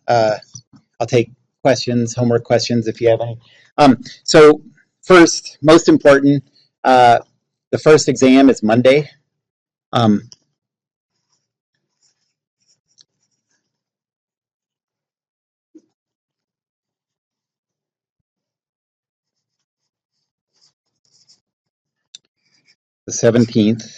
I'll take questions, homework questions if you have any. So first, most important, the first exam is Monday. The 17th.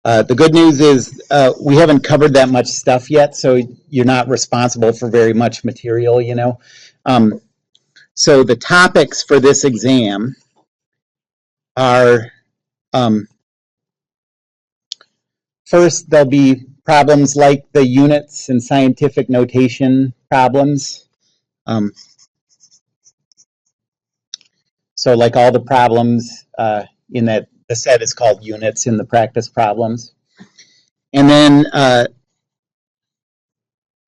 The good news is we haven't covered that much stuff yet, so you're not responsible for very much material, you know. So the topics for this exam are, first, there'll be problems like the units and scientific notation problems. So like all the problems in that, the set is called units in the practice problems. And then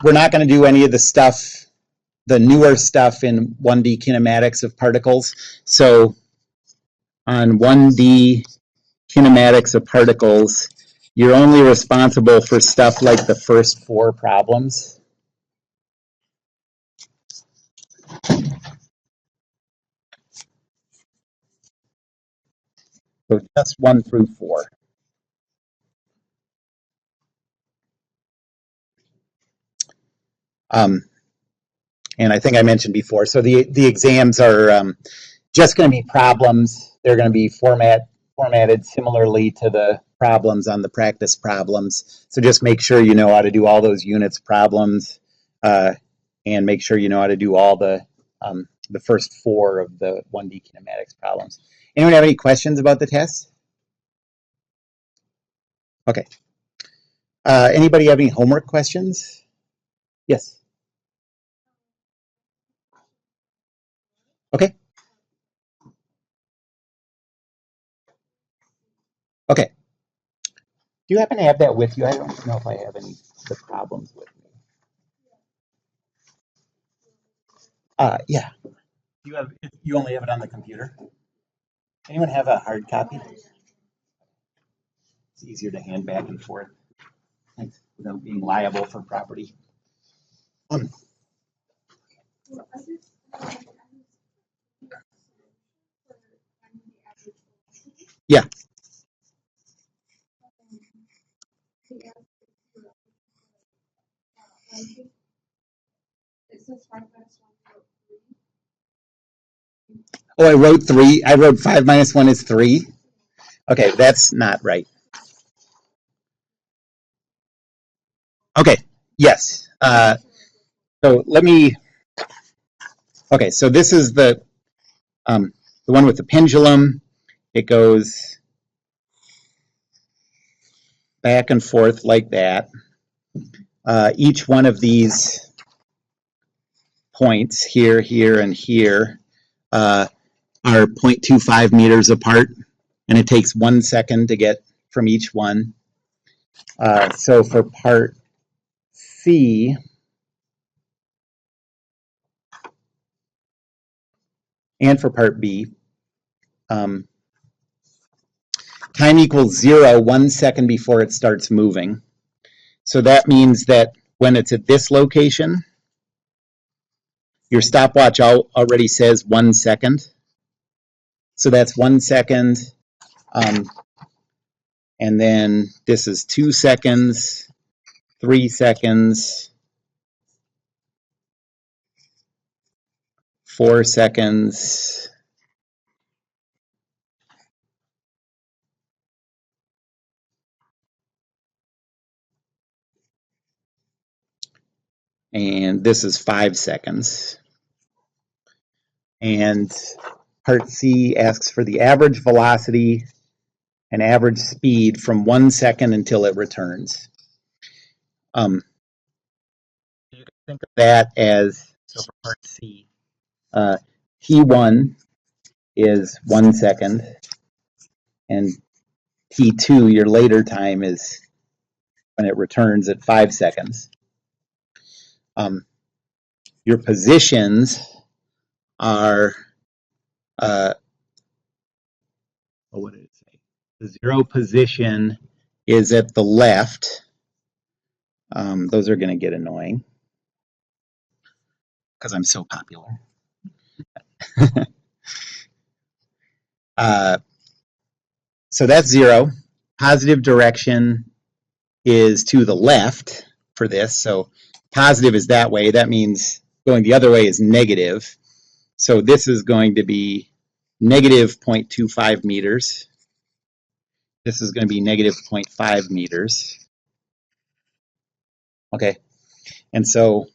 we're not going to do any of the stuff, the newer stuff in 1D kinematics of particles. So on 1D kinematics of particles, you're only responsible for stuff like the first 4 problems. So just 1 through 4. And I think I mentioned before, so the exams are just going to be problems. They're going to be formatted similarly to the problems on the practice problems. So just make sure you know how to do all those units problems, and make sure you know how to do all the first 4 of the 1D kinematics problems. Anyone have any questions about the test? Okay. Anybody have any homework questions? Yes. Okay. Okay. Do you happen to have that with you? I don't know if I have any of the problems with me. Yeah. You only have it on the computer? Anyone have a hard copy? It's easier to hand back and forth without being liable for property. Yeah. Oh, I wrote 3. I wrote 5 minus 1 is 3. Okay, that's not right. Okay, yes. So let me. Okay, so this is the one with the pendulum. It goes back and forth like that. Each one of these points here, here, and here are 0.25 meters apart, and it takes 1 second to get from each one. So for part C, and for part B, time equals 0 1 second before it starts moving. So that means that when it's at this location, your stopwatch already says 1 second. So that's 1 second. And then this is 2 seconds, 3 seconds, 4 seconds, and this is 5 seconds. And part C asks for the average velocity and average speed from 1 second until it returns. You can think of that as, so for part C, T1 is 1 second, and T2, your later time, is when it returns at 5 seconds. Your positions are, what did it say? The 0 position is at the left. Those are going to get annoying. because I'm so popular. So that's 0. Positive direction is to the left for this. So positive is that way. That means going the other way is negative. So this is going to be negative 0.25 meters. This is going to be negative 0.5 meters. Okay, and so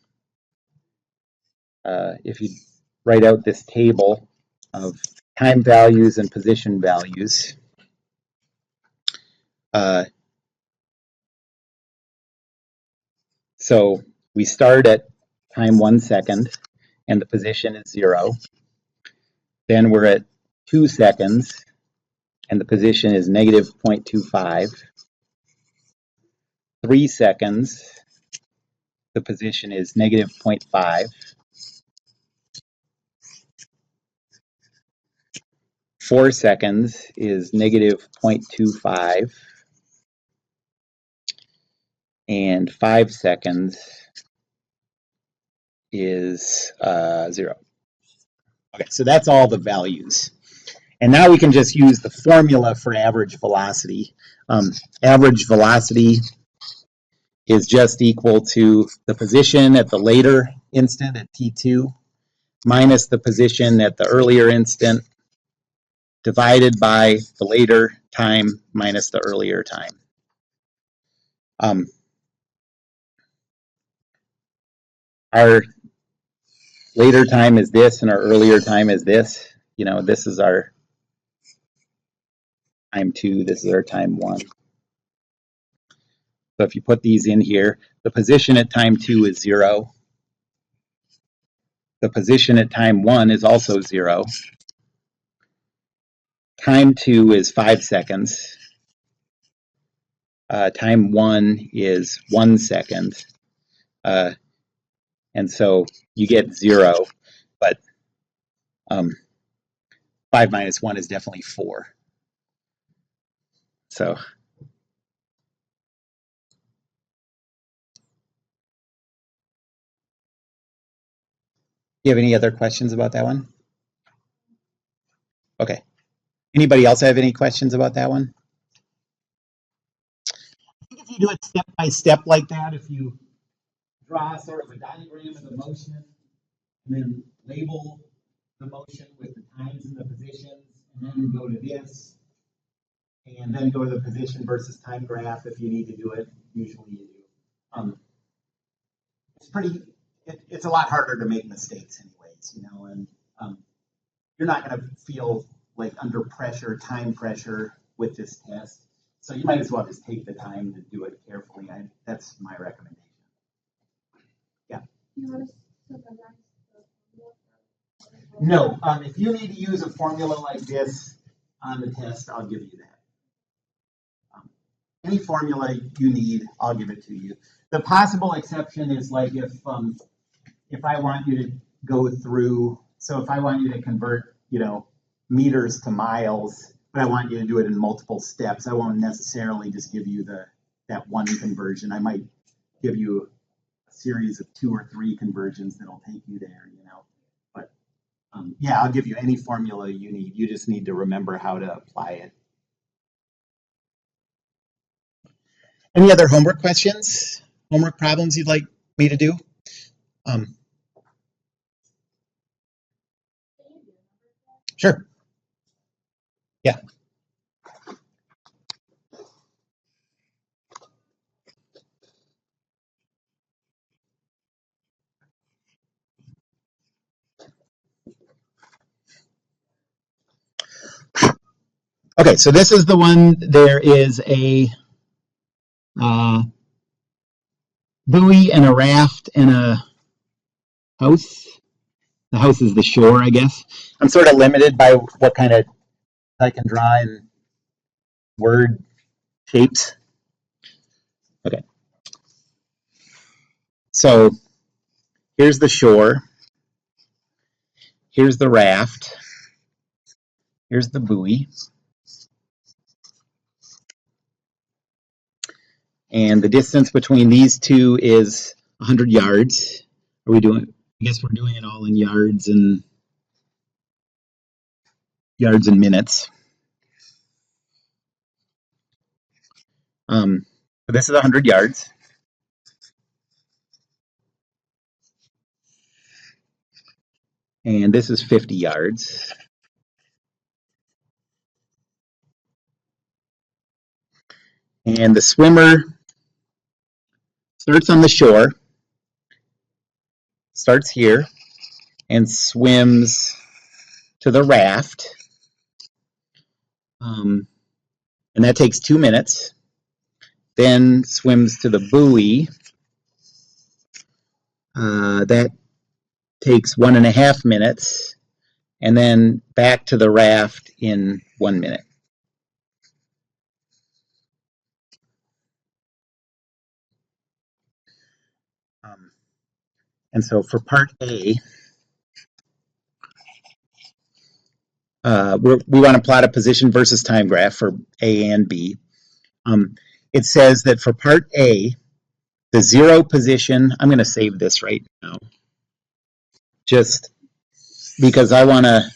if you write out this table of time values and position values, so we start at time 1 second, and the position is 0. Then we're at 2 seconds, and the position is negative 0.25. 3 seconds, the position is negative 0.5. 4 seconds is negative 0.25. And 5 seconds is 0. Okay, so that's all the values. And now we can just use the formula for average velocity. Average velocity is just equal to the position at the later instant at t2 minus the position at the earlier instant divided by the later time minus the earlier time. Our later time is this and our earlier time is this. You know, this is our time 2, this is our time 1. So if you put these in here, the position at time 2 is 0. The position at time 1 is also 0. Time 2 is 5 seconds. Time 1 is 1 second. And so you get 0, but 5 minus 1 is definitely 4. So you have any other questions about that one? Okay. Anybody else have any questions about that one? I think if you do it step by step like that, if you draw sort of a diagram of the motion and then label the motion with the times and the positions, and then go to this, and then go to the position versus time graph if you need to do it. Usually you do. It's a lot harder to make mistakes anyways, you know, and you're not going to feel like under pressure, time pressure with this test. So you might as well just take the time to do it carefully. That's my recommendation. Yeah. No, if you need to use a formula like this on the test, I'll give you that. Any formula you need, I'll give it to you. The possible exception is like if I want you to go through, so if I want you to convert, you know, meters to miles, but I want you to do it in multiple steps, I won't necessarily just give you that one conversion. I might give you a series of 2 or 3 conversions that'll take you there, you know. But yeah, I'll give you any formula you need. You just need to remember how to apply it. Any other homework questions? Homework problems you'd like me to do? Sure. Yeah. Okay, so this is the one. There is a buoy and a raft and a house. The house is the shore, I guess. I'm sort of limited by what kind of I can draw in word shapes. Okay. So here's the shore. Here's the raft. Here's the buoy. And the distance between these two is 100 yards. Are we doing I guess we're doing it all in yards and minutes. So this is 100 yards. And this is 50 yards. And the swimmer starts on the shore, starts here, and swims to the raft. And that takes 2 minutes. Then swims to the buoy. That takes 1.5 minutes. And then back to the raft in 1 minute. And so for part A, we want to plot a position versus time graph for A and B. It says that for part A, the 0 position, I'm going to save this right now, just because I want to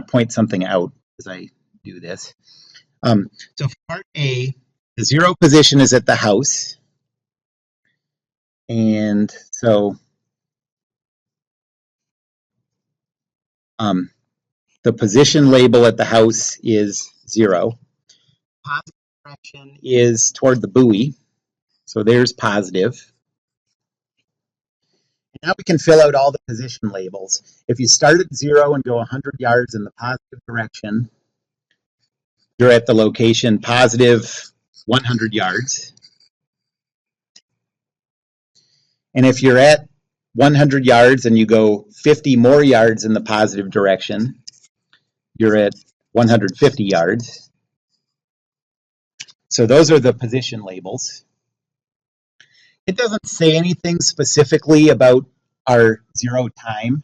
point something out as I do this. So for part A, the 0 position is at the house. And so the position label at the house is 0. Positive direction is toward the buoy. So there's positive. Now we can fill out all the position labels. If you start at 0 and go 100 yards in the positive direction, you're at the location positive 100 yards. And if you're at 100 yards and you go 50 more yards in the positive direction, you're at 150 yards. So those are the position labels. It doesn't say anything specifically about our 0 time.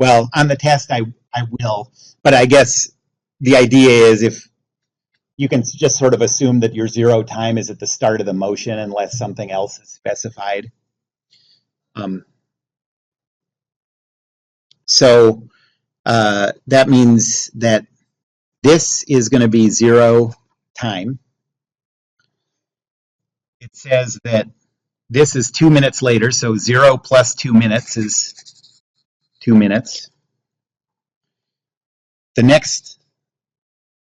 Well, on the test I will, but I guess the idea is if you can just sort of assume that your 0 time is at the start of the motion unless something else is specified. So that means that this is going to be 0 time. It says that this is 2 minutes later, so 0 plus 2 minutes is 2 minutes. The next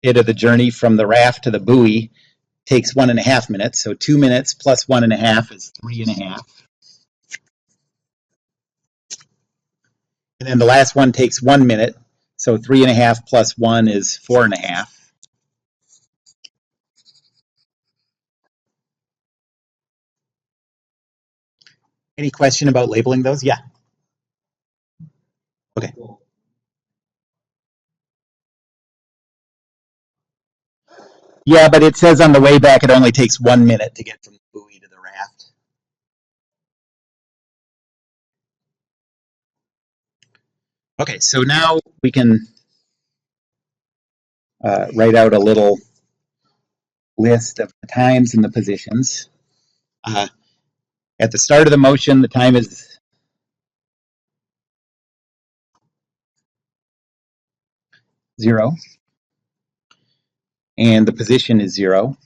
bit of the journey from the raft to the buoy takes 1.5 minutes, so 2 minutes plus 1.5 is 3.5. And then the last one takes 1 minute, so 3.5 plus 1 is 4.5. Any question about labeling those? Yeah. Okay. Yeah, but it says on the way back it only takes 1 minute to get from the buoy to the raft. Okay, so now we can write out a little list of the times and the positions. At the start of the motion, the time is 0, and the position is 0.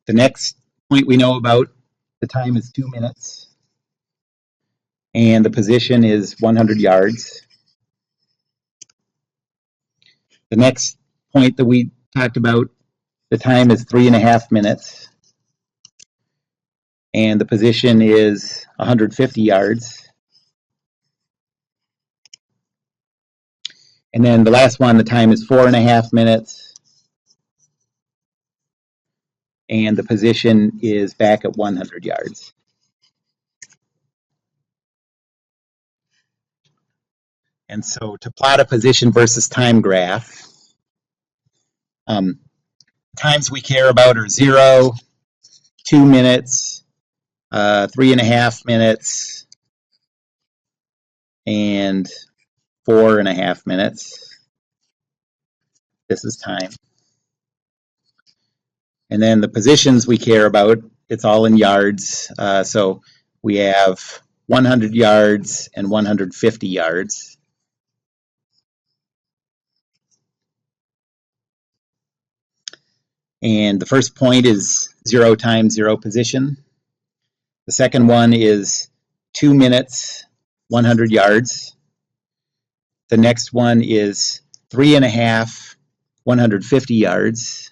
The next point we know about, the time is 2 minutes, and the position is 100 yards. The next point that we talked about, the time is 3.5 minutes, and the position is 150 yards. And then the last one, the time is 4.5 minutes, and the position is back at 100 yards. And so to plot a position versus time graph, times we care about are 0, 2 minutes, 3.5 minutes, and 4.5 minutes. This is time. And then the positions we care about, it's all in yards. So we have 100 yards and 150 yards. And the first point is 0 times 0 position. The second one is 2 minutes, 100 yards. The next one is 3.5, 150 yards.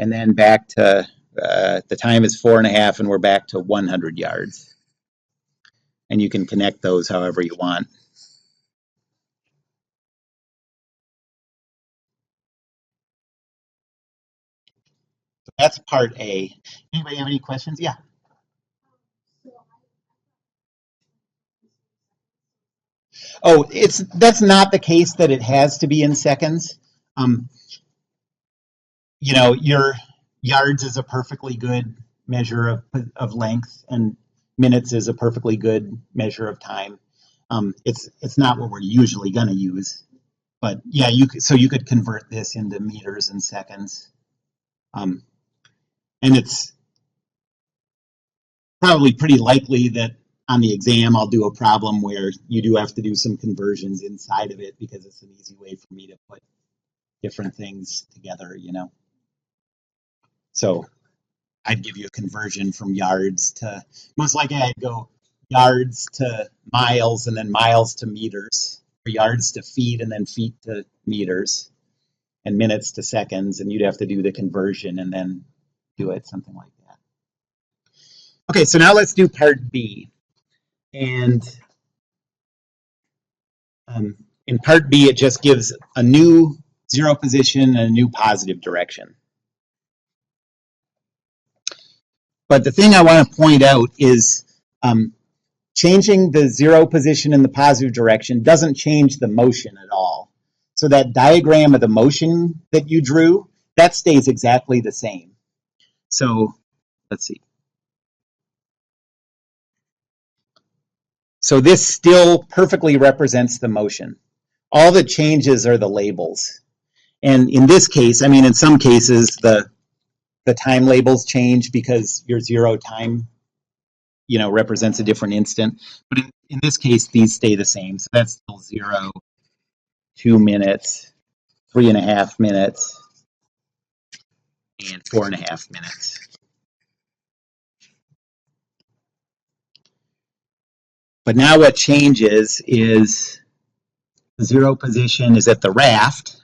And then back to, the time is 4.5 and we're back to 100 yards. And you can connect those however you want. So that's part A. Anybody have any questions? Yeah. Oh, that's not the case that it has to be in seconds. You know, your yards is a perfectly good measure of length, and minutes is a perfectly good measure of time. It's not what we're usually going to use, but yeah, you could convert this into meters and seconds, and it's probably pretty likely that on the exam I'll do a problem where you do have to do some conversions inside of it because it's an easy way for me to put different things together, you know. So I'd give you a conversion from yards to, most likely I'd go yards to miles and then miles to meters, or yards to feet and then feet to meters, and minutes to seconds, and you'd have to do the conversion and then do it, something like that. Okay, so now let's do part B. And in part B, it just gives a new 0 position and a new positive direction. But the thing I want to point out is changing the 0 position in the positive direction doesn't change the motion at all. So that diagram of the motion that you drew, that stays exactly the same. So let's see. So this still perfectly represents the motion. All that changes are the labels. And in this case, I mean, in some cases, the time labels change because your 0 time, you know, represents a different instant. But in this case, these stay the same. So that's still 0, 2 minutes, 3.5 minutes, and 4.5 minutes. But now what changes is the 0 position is at the raft.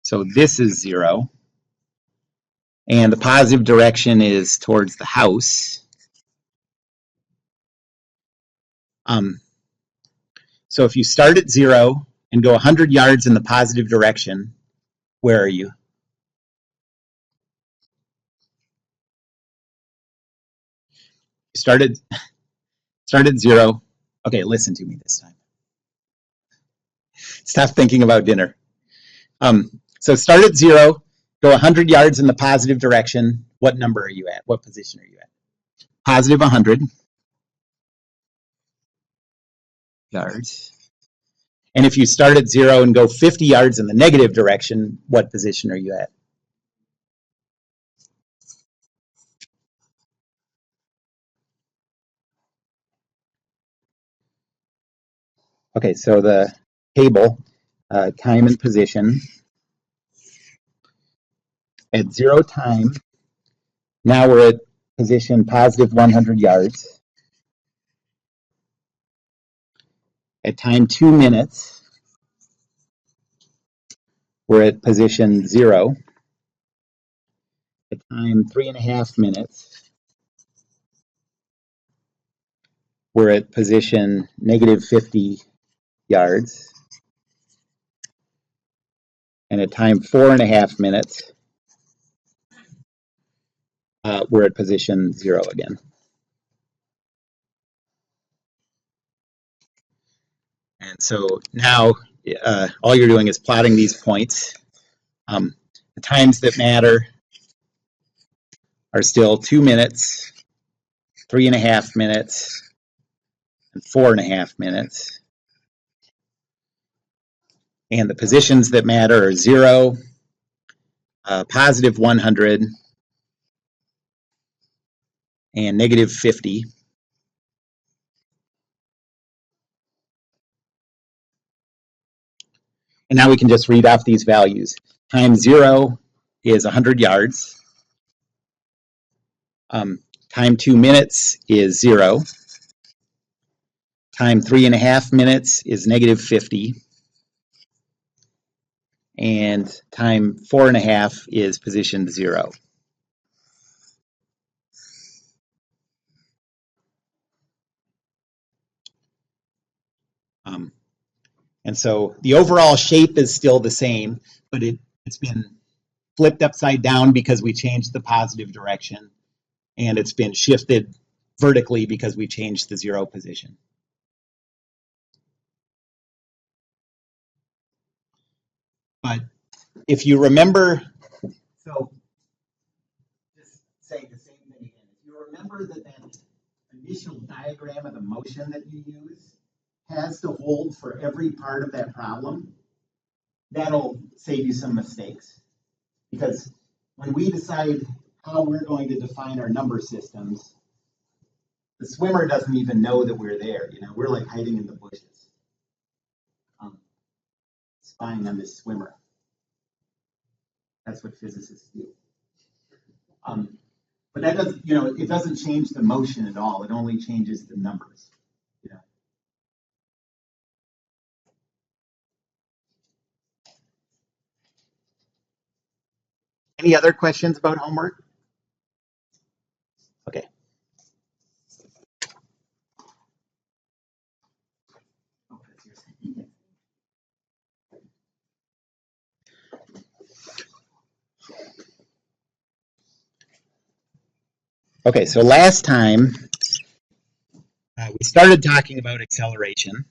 So this is 0. And the positive direction is towards the house. So if you start at 0 and go 100 yards in the positive direction, where are you? Start at 0. Okay, listen to me this time. Stop thinking about dinner. So start at 0, go 100 yards in the positive direction. What number are you at? What position are you at? Positive 100 yards. And if you start at 0 and go 50 yards in the negative direction, what position are you at? Okay, so the table, time and position. At 0 time, now we're at position positive 100 yards. At time 2 minutes, we're at position 0. At time 3.5 minutes, we're at position negative 50 yards. And at time 4.5 minutes, we're at position 0 again. And so now all you're doing is plotting these points. The times that matter are still 2 minutes, 3.5 minutes, and 4.5 minutes. And the positions that matter are 0, positive 100, and negative 50. And now we can just read off these values. Time 0 is 100 yards. Time 2 minutes is 0. Time 3.5 minutes is negative 50. And time 4.5 is position 0. And so the overall shape is still the same, but it's been flipped upside down because we changed the positive direction, and it's been shifted vertically because we changed the 0 position. But if you remember, so just say the same thing again. If you remember that initial diagram of the motion that you use has to hold for every part of that problem, that'll save you some mistakes. Because when we decide how we're going to define our number systems, the swimmer doesn't even know that we're there. We're like hiding in the bushes, spying on this swimmer. That's what physicists do. But that doesn't, it doesn't change the motion at all. It only changes the numbers. Any other questions about homework? Okay. Okay, so last time we started talking about acceleration.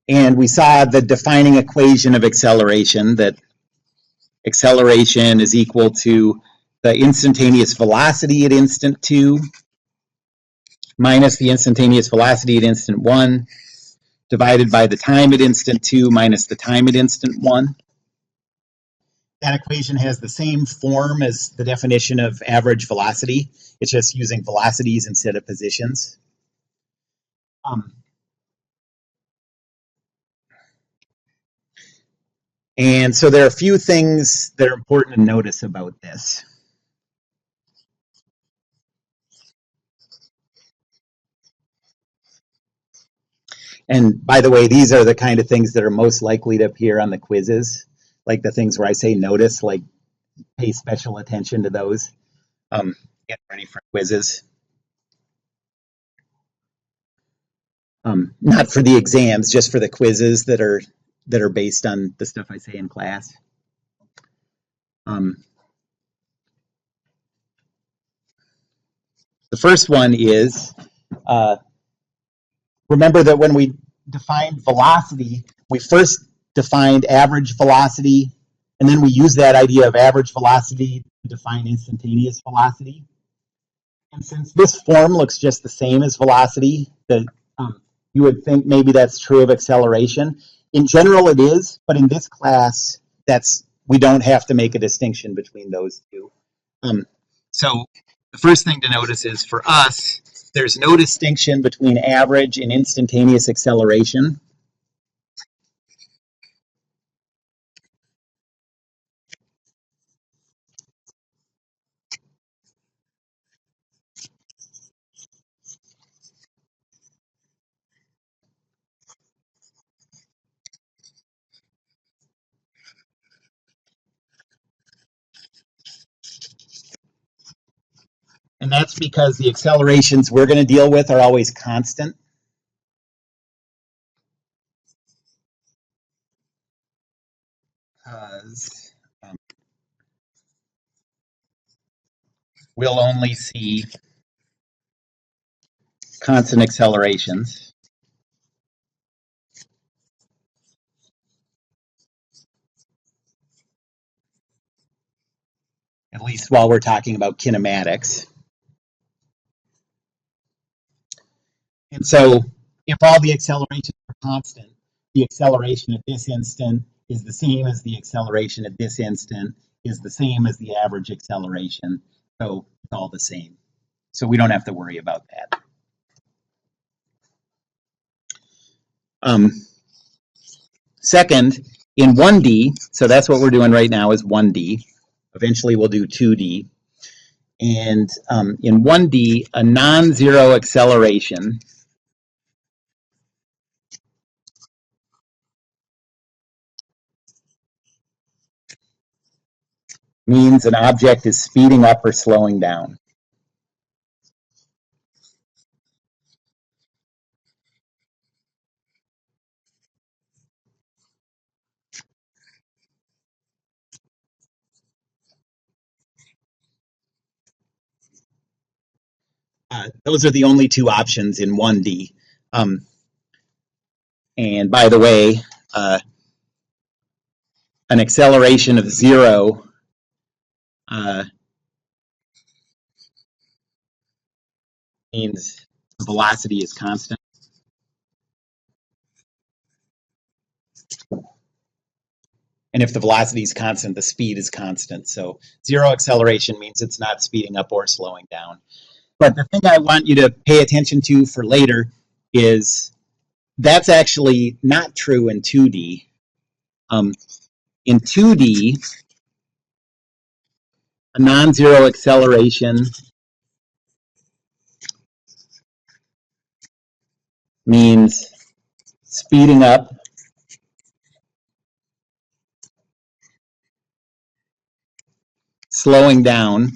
And we saw the defining equation of acceleration, that acceleration is equal to the instantaneous velocity at instant 2 minus the instantaneous velocity at instant 1 divided by the time at instant 2 minus the time at instant 1. That equation has the same form as the definition of average velocity. It's just using velocities instead of positions. And so there are a few things that are important to notice about this. And by the way, these are the kind of things that are most likely to appear on the quizzes, like the things where I say notice, like pay special attention to those. Get ready for quizzes. Not for the exams, just for the quizzes that are based on the stuff I say in class. The first one is, remember that when we defined velocity, we first defined average velocity, and then we use that idea of average velocity to define instantaneous velocity. And since this form looks just the same as velocity, that you would think maybe that's true of acceleration. In general, it is, but in this class, we don't have to make a distinction between those two. So the first thing to notice is, for us, there's no distinction between average and instantaneous acceleration. And that's because the accelerations we're going to deal with are always constant. Because we'll only see constant accelerations. At least while we're talking about kinematics. And so if all the accelerations are constant, the acceleration at this instant is the same as the acceleration at this instant is the same as the average acceleration. So it's all the same. So we don't have to worry about that. Second, in 1D, so that's what we're doing right now is 1D. Eventually we'll do 2D. And in 1D, a non-zero acceleration means an object is speeding up or slowing down. Those are the only two options in 1D. And by the way, an acceleration of 0 means the velocity is constant. And if the velocity is constant, the speed is constant. So 0 acceleration means it's not speeding up or slowing down. But the thing I want you to pay attention to for later is that's actually not true in 2D. In 2D, a non-zero acceleration means speeding up slowing down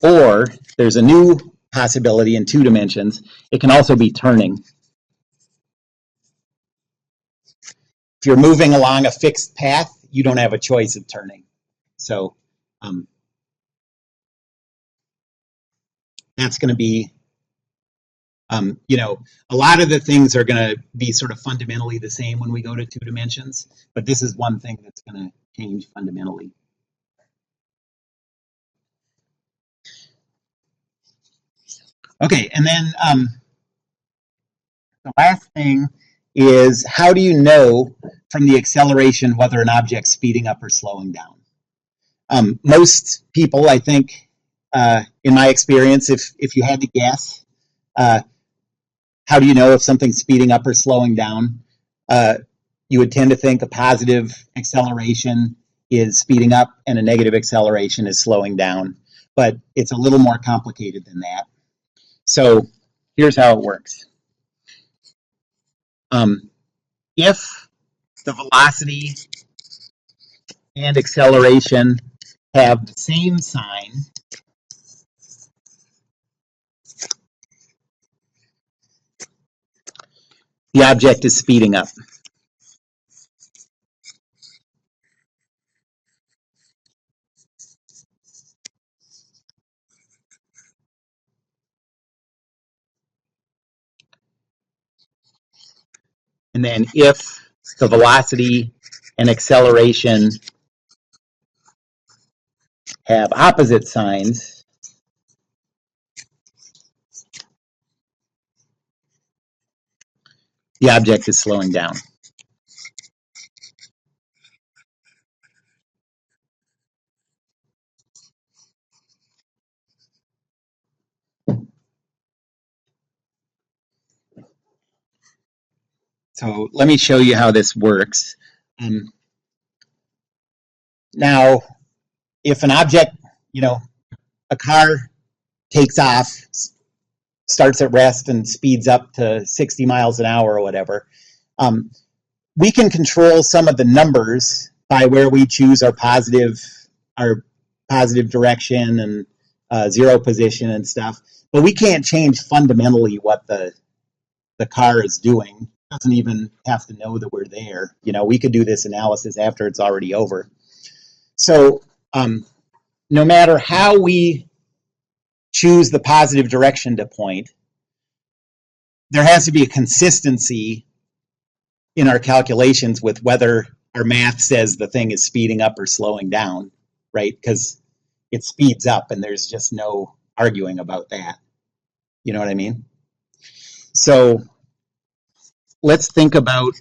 or there's a new possibility in 2 dimensions. It can also be turning. If you're moving along a fixed path, you don't have a choice of turning. So that's going to be, a lot of the things are going to be sort of fundamentally the same when we go to 2 dimensions, but this is one thing that's going to change fundamentally. Okay, and then the last thing is how do you know from the acceleration whether an object's speeding up or slowing down? Most people, I think, in my experience, if you had to guess, how do you know if something's speeding up or slowing down? You would tend to think a positive acceleration is speeding up and a negative acceleration is slowing down. But it's a little more complicated than that. So here's how it works. If the velocity and acceleration have the same sign, the object is speeding up. And then if the velocity and acceleration have opposite signs, the object is slowing down. So let me show you how this works. Now, if an object, a car takes off, starts at rest and speeds up to 60 miles an hour or whatever, we can control some of the numbers by where we choose our positive direction and 0 position and stuff. But we can't change fundamentally what the car is doing. It doesn't even have to know that we're there. We could do this analysis after it's already over. So no matter how we choose the positive direction to point, there has to be a consistency in our calculations with whether our math says the thing is speeding up or slowing down, right? Because it speeds up and there's just no arguing about that. You know what I mean? So let's think about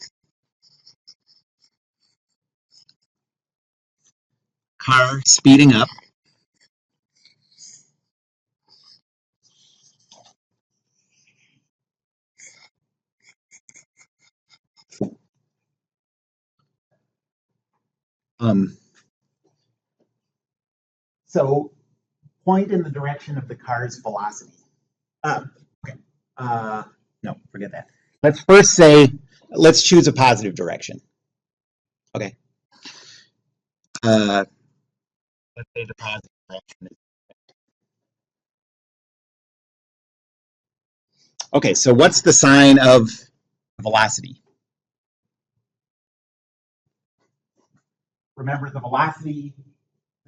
car speeding up. So point in the direction of the car's velocity. Okay. No, forget that. Let's first say, let's choose a positive direction. Okay. Let's say the positive direction is. Okay, so what's the sign of velocity? Remember, the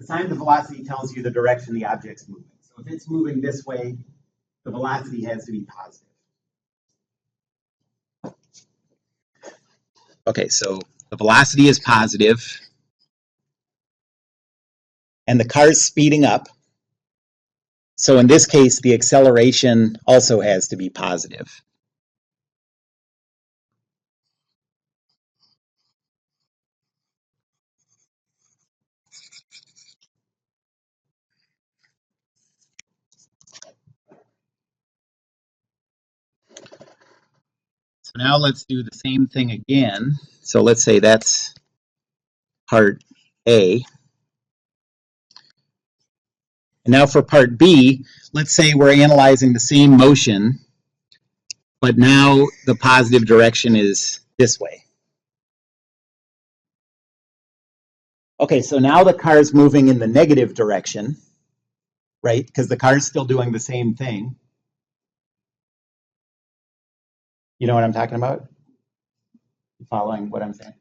sign of velocity tells you the direction the object's moving. So if it's moving this way, the velocity has to be positive. Okay, so the velocity is positive, and the car's speeding up. So in this case, the acceleration also has to be positive. So now let's do the same thing again. So let's say that's part A. And now for part B, let's say we're analyzing the same motion, but now the positive direction is this way. Okay, so now the car is moving in the negative direction, right? Because the car is still doing the same thing. You know what I'm talking about? You following what I'm saying?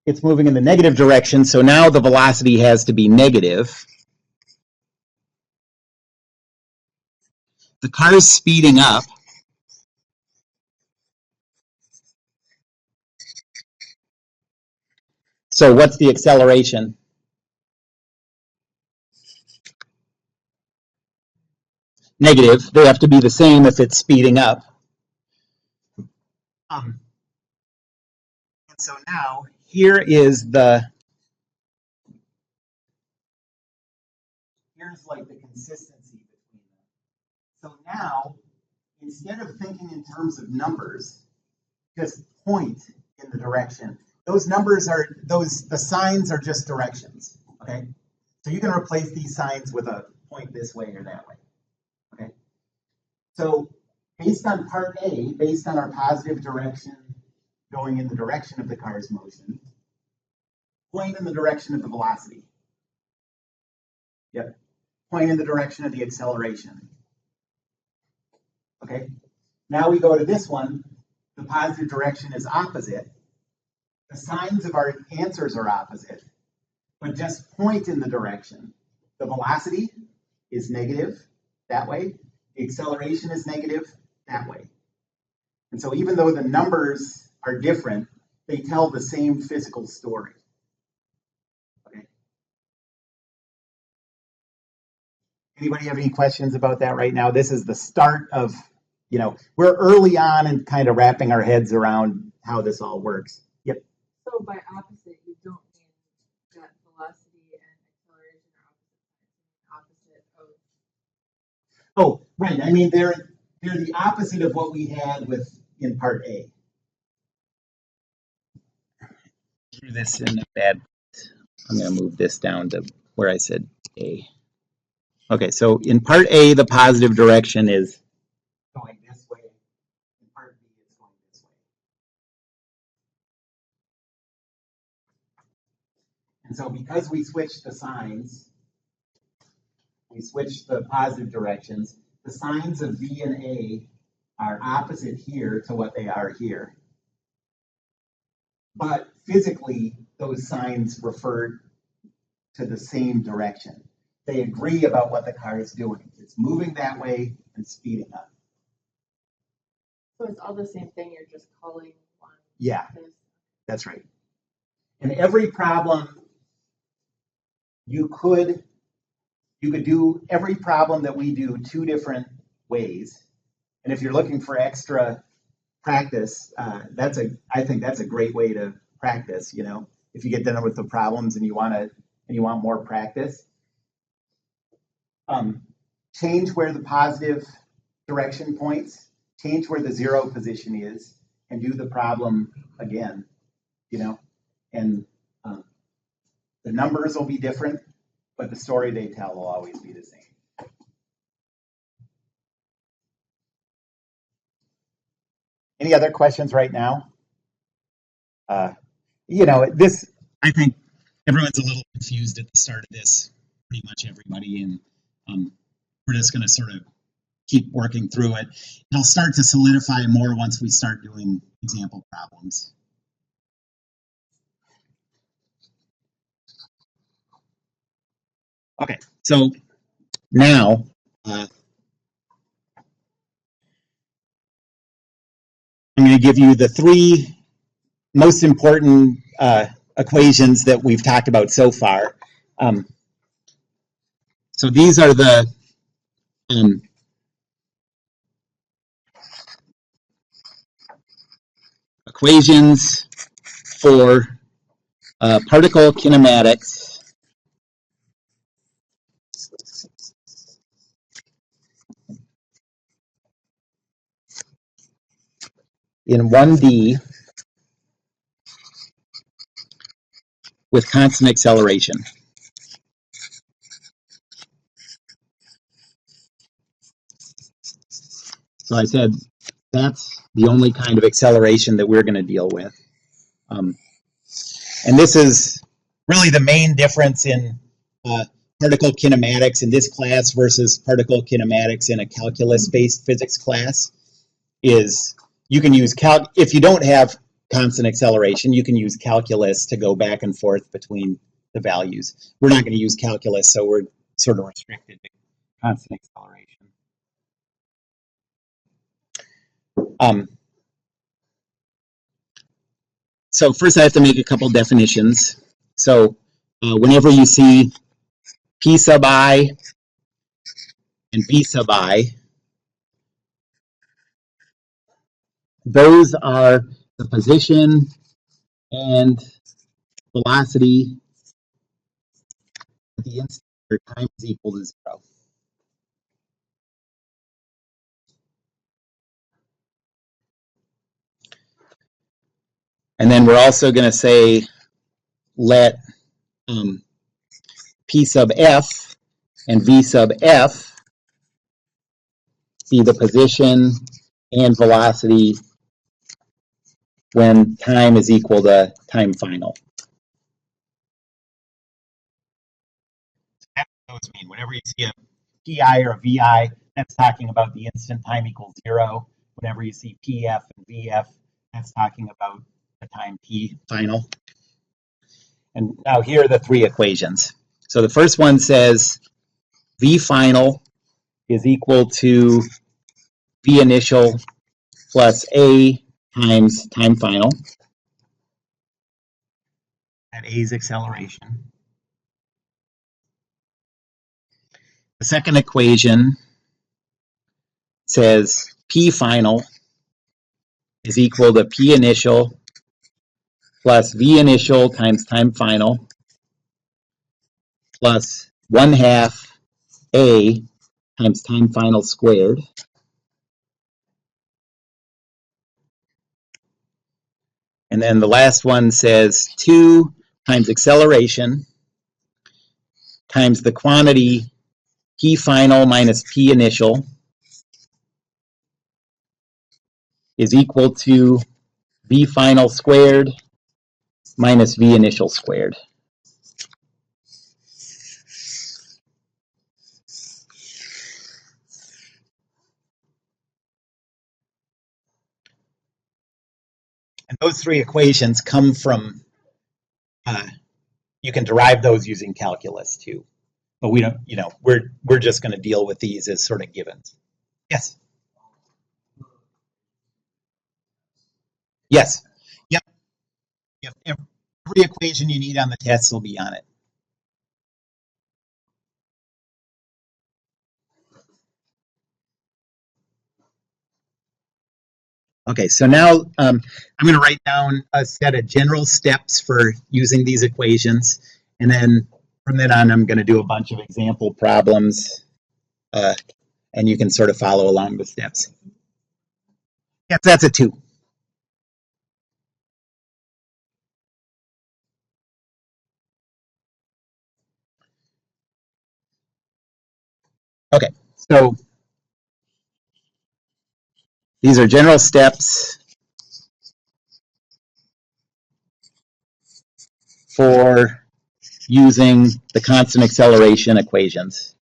It's moving in the negative direction, so now the velocity has to be negative. The car is speeding up. So what's the acceleration? Negative. They have to be the same if it's speeding up. And so now here's like the consistency between them. So now, instead of thinking in terms of numbers, just point in the direction. Those numbers are the signs are just directions. Okay, so you can replace these signs with a point this way or that way. Okay, so based on part A, based on our positive direction going in the direction of the car's motion, point in the direction of the velocity. Yep. Point in the direction of the acceleration. Okay. Now we go to this one. The positive direction is opposite. The signs of our answers are opposite, but just point in the direction. The velocity is negative that way. The acceleration is negative that way. And so even though the numbers are different, they tell the same physical story. Okay. Anybody have any questions about that right now? This is the start of, we're early on and kind of wrapping our heads around how this all works. Yep. So by opposite, you don't mean that velocity and acceleration are opposite of. Oh, right. I mean, they're the opposite of what we had in part A. Do this in a bad. I'm going to move this down to where I said A. Okay, so in part A, the positive direction is going this way. In part B, it's going this way. And so because we switched the signs, we switched the positive directions, the signs of B and A are opposite here to what they are here. But physically, those signs refer to the same direction. They agree about what the car is doing. It's moving that way and speeding up. So it's all the same thing, you're just calling one. Yeah, that's right. And every problem you could do every problem that we do two different ways. And if you're looking for extra practice, I think that's a great way to practice. You know, if you get done with the problems and you want more practice, change where the positive direction points, change where the zero position is, and do the problem again. You know, and the numbers will be different, but the story they tell will always be the same. Any other questions right now? I think everyone's a little confused at the start of this, pretty much everybody, and we're just going to sort of keep working through it. It'll start to solidify more once we start doing example problems. Okay, so now I'm going to give you the three most important equations that we've talked about so far. So these are the equations for particle kinematics in 1D with constant acceleration. So I said that's the only kind of acceleration that we're going to deal with. And this is really the main difference in particle kinematics in this class versus particle kinematics in a calculus-based physics class is you can use if you don't have constant acceleration, you can use calculus to go back and forth between the values. We're not going to use calculus, so we're sort of restricted to constant acceleration. So first I have to make a couple definitions. So whenever you see P sub I and V sub I, those are the position and velocity at the instant where time is equal to zero. And then we're also going to say let P sub F and V sub F be the position and velocity when time is equal to time final. That's what those mean. Whenever you see a PI or a VI, that's talking about the instant time equals zero. Whenever you see PF and VF, that's talking about the time T final. And now here are the three equations. So the first one says V final is equal to V initial plus A times time final at A's acceleration. The second equation says P final is equal to P initial plus V initial times time final plus 1/2 A times time final squared. And then the last one says 2 times acceleration times the quantity P final minus P initial is equal to V final squared minus V initial squared. And those three equations come from you can derive those using calculus too. But we don't, we're just going to deal with these as sort of givens. Yes. Yes. Yep. Yep. Every equation you need on the test will be on it. Okay, so now I'm going to write down a set of general steps for using these equations, and then from then on I'm going to do a bunch of example problems, and you can sort of follow along the steps. Yes, that's a 2. Okay, so these are general steps for using the constant acceleration equations.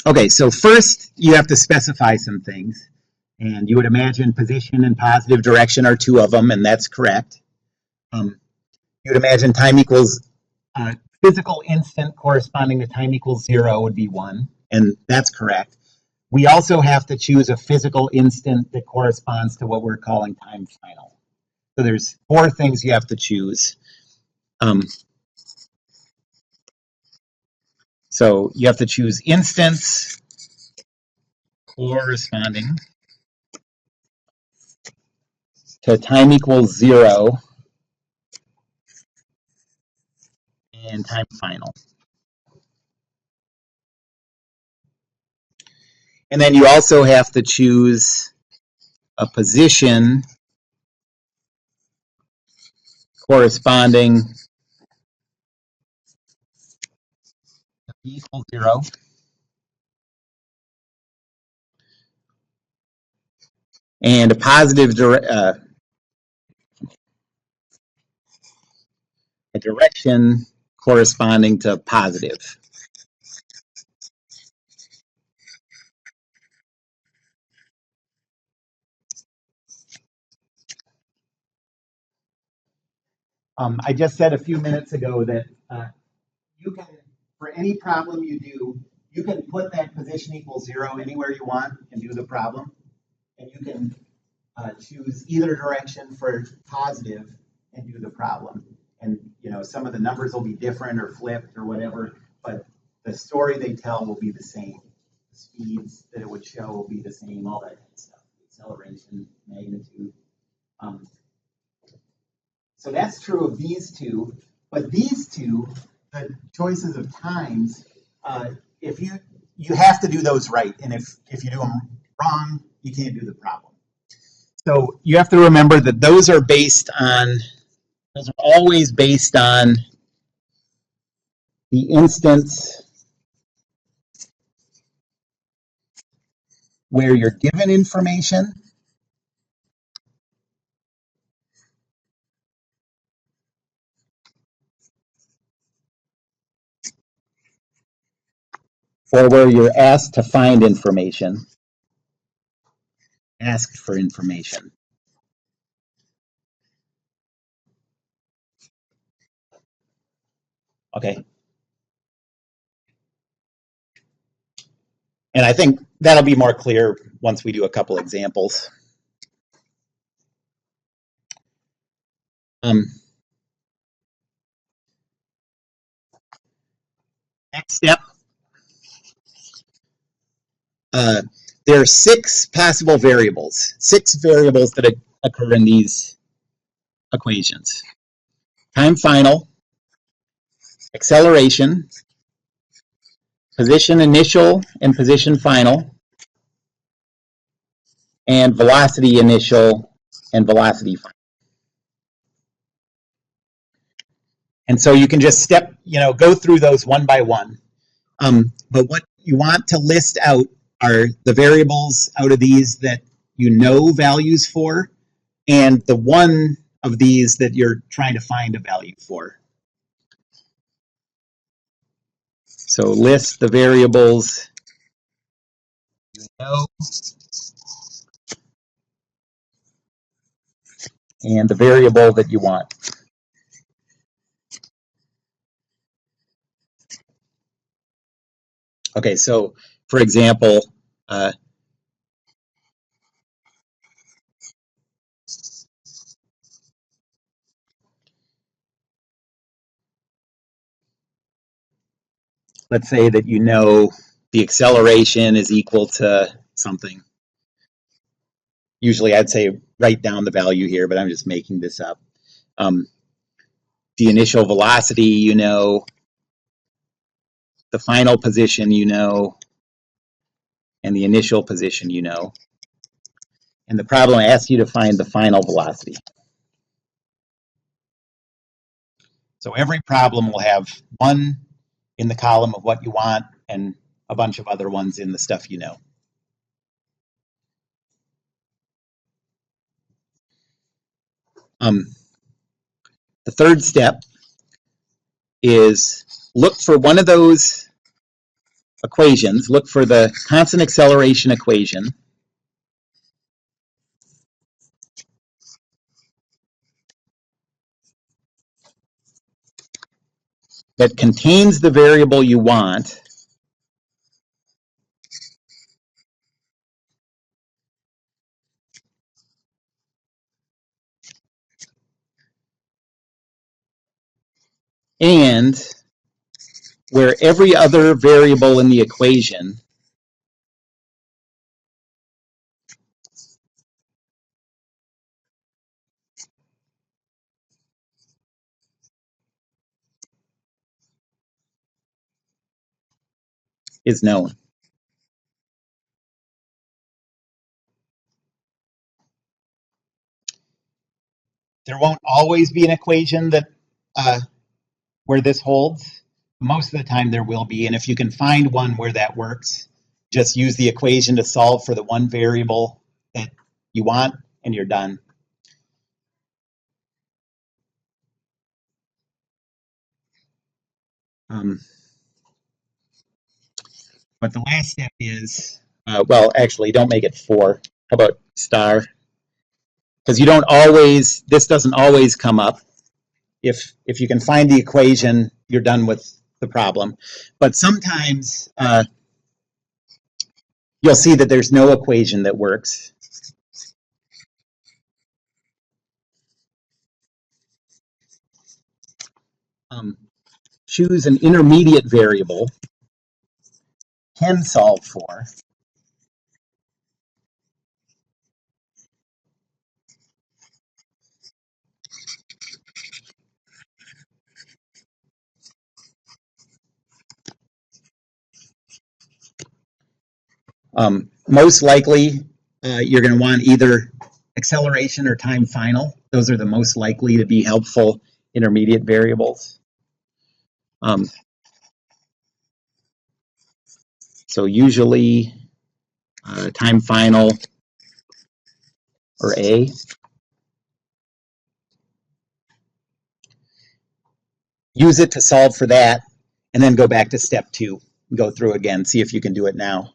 Okay, so first you have to specify some things, and you would imagine position and positive direction are 2 of them, and that's correct. You would imagine time equals physical instant corresponding to time equals 0 would be 1, and that's correct. We also have to choose a physical instant that corresponds to what we're calling time final. So there's 4 things you have to choose. So you have to choose instants corresponding to time equals 0 and time final. And then you also have to choose a position corresponding to p equals 0 and a positive a direction corresponding to positive. I just said a few minutes ago that you can, for any problem you do, you can put that position equals 0 anywhere you want and do the problem. And you can choose either direction for positive and do the problem. And some of the numbers will be different or flipped or whatever, but the story they tell will be the same. The speeds that it would show will be the same, all that kind of stuff. Acceleration, magnitude. So that's true of these 2, but these 2, the choices of times, if you have to do those right, and if you do them wrong, you can't do the problem. So you have to remember that those are always based on the instance where you're given information or where you're asked to find information, asked for information. Okay. And I think that'll be more clear once we do a couple examples. Next step. There are 6 possible variables, 6 variables that occur in these equations. Time final, acceleration, position initial and position final, and velocity initial and velocity final. And so you can just go through those one by one. But what you want to list out are the variables out of these that you know values for, and the one of these that you're trying to find a value for. So list the variables you know and the variable that you want. Okay, so for example, let's say that you know the acceleration is equal to something. Usually I'd say write down the value here, but I'm just making this up. The initial velocity, you know, the final position, you know, and the initial position, you know. And the problem asks you to find the final velocity. So every problem will have one in the column of what you want and a bunch of other ones in the stuff you know. The third step is look for one of those equations, look for the constant acceleration equation that contains the variable you want and where every other variable in the equation is known. There won't always be an equation that where this holds. Most of the time there will be, and if you can find one where that works, just use the equation to solve for the one variable that you want, and you're done. But the last step is, well, actually, don't make it 4. How about star? Because you don't always, this doesn't always come up. If you can find the equation, you're done with the problem. But sometimes you'll see that there's no equation that works. Choose an intermediate variable, can solve for. Most likely, you're going to want either acceleration or time final. Those are the most likely to be helpful intermediate variables. So usually time final or A. Use it to solve for that, and then go back to step 2. Go through again, see if you can do it now.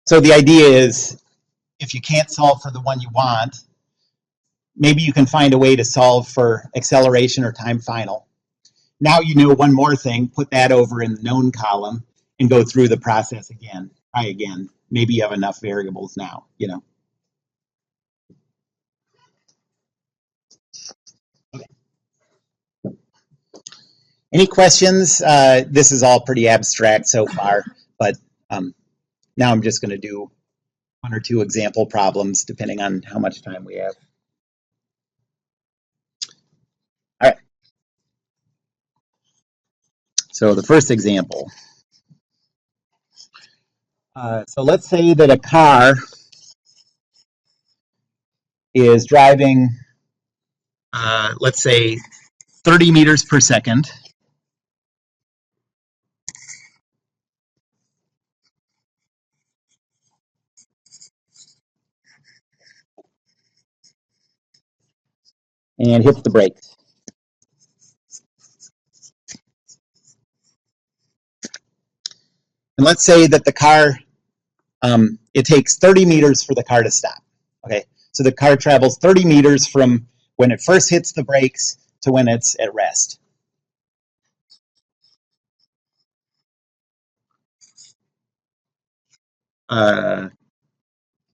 So the idea is, if you can't solve for the one you want, maybe you can find a way to solve for acceleration or time final. Now you know one more thing, put that over in the known column and go through the process again. Try again. Maybe you have enough variables now, you know. Okay. Any questions? This is all pretty abstract so far, but now I'm just going to do 1 or 2 example problems depending on how much time we have. All right. So the first example. So let's say that a car is driving, let's say, 30 meters per second. and hits the brakes. And let's say that the car, it takes 30 meters for the car to stop. Okay, so the car travels 30 meters from when it first hits the brakes to when it's at rest.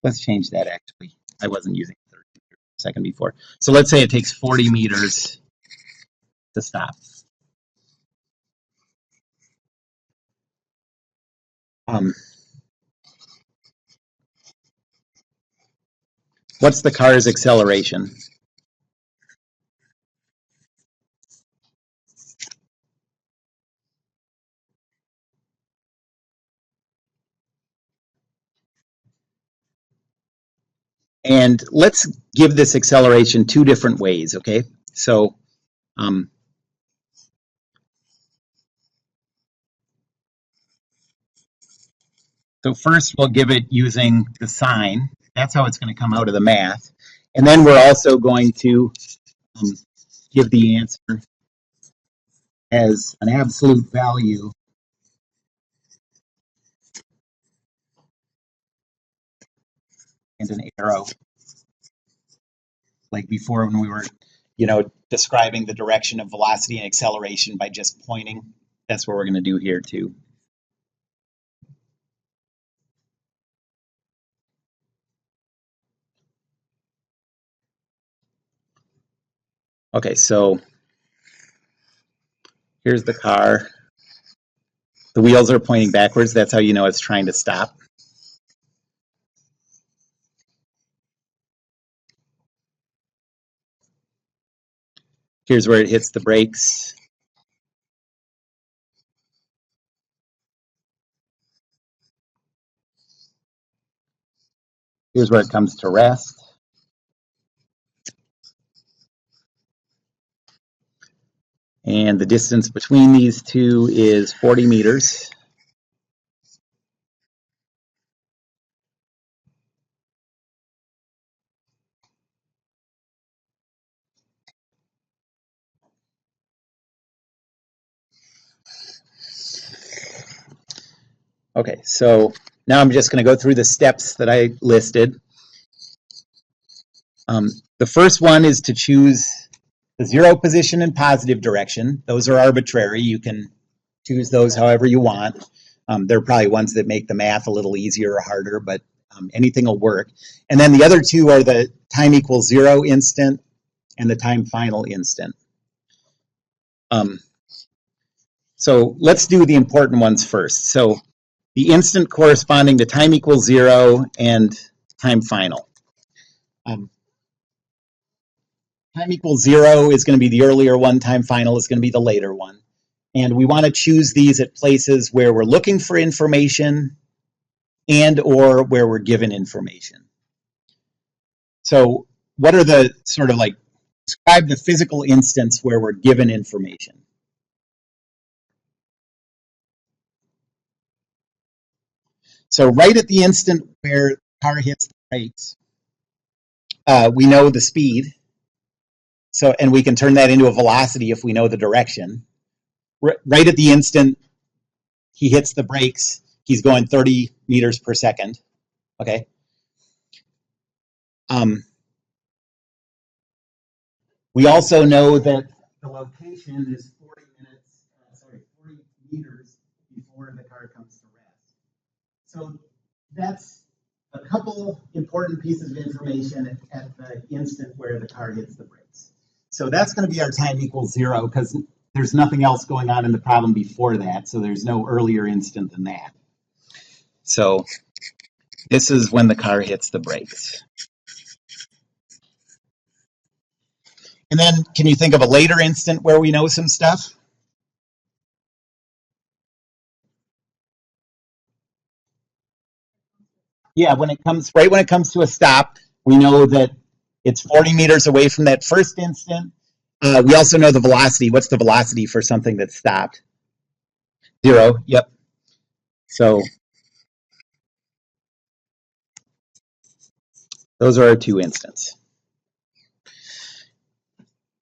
Let's change that actually. I wasn't using 30 meters a second before. So let's say it takes 40 meters to stop. What's the car's acceleration? And let's give this acceleration two different ways, okay? So first we'll give it using the sign. That's how it's going to come out of the math. And then we're also going to give the answer as an absolute value and an arrow. Like before when we were, describing the direction of velocity and acceleration by just pointing. That's what we're going to do here too. Okay, so here's the car. The wheels are pointing backwards. That's how you know it's trying to stop. Here's where it hits the brakes. Here's where it comes to rest. And the distance between these two is 40 meters. Okay, so now I'm just going to go through the steps that I listed. The first one is to choose the zero position and positive direction. Those are arbitrary. You can choose those however you want. There are probably ones that make the math a little easier or harder, but anything will work. And then the other two are the time equals zero instant and the time final instant. So let's do the important ones first. So the instant corresponding to time equals zero and time final. Time equals zero is going to be the earlier one, time final is going to be the later one. And we want to choose these at places where we're looking for information and or where we're given information. So what are the sort of like, describe the physical instance where we're given information. So right at the instant where the car hits the brakes, we know the speed. So, and we can turn that into a velocity if we know the direction. Right at the instant he hits the brakes, he's going 30 meters per second. Okay. We also know that the location is 40 meters before the car comes to rest. So that's a couple important pieces of information at the instant where the car hits the brakes. So that's going to be our time equals zero because there's nothing else going on in the problem before that. So there's no earlier instant than that. So this is when the car hits the brakes. And then can you think of a later instant where we know some stuff? Yeah, when it comes to a stop, we know that it's 40 meters away from that first instant. We also know the velocity. What's the velocity for something that's stopped? Zero. Yep. So those are our two instants.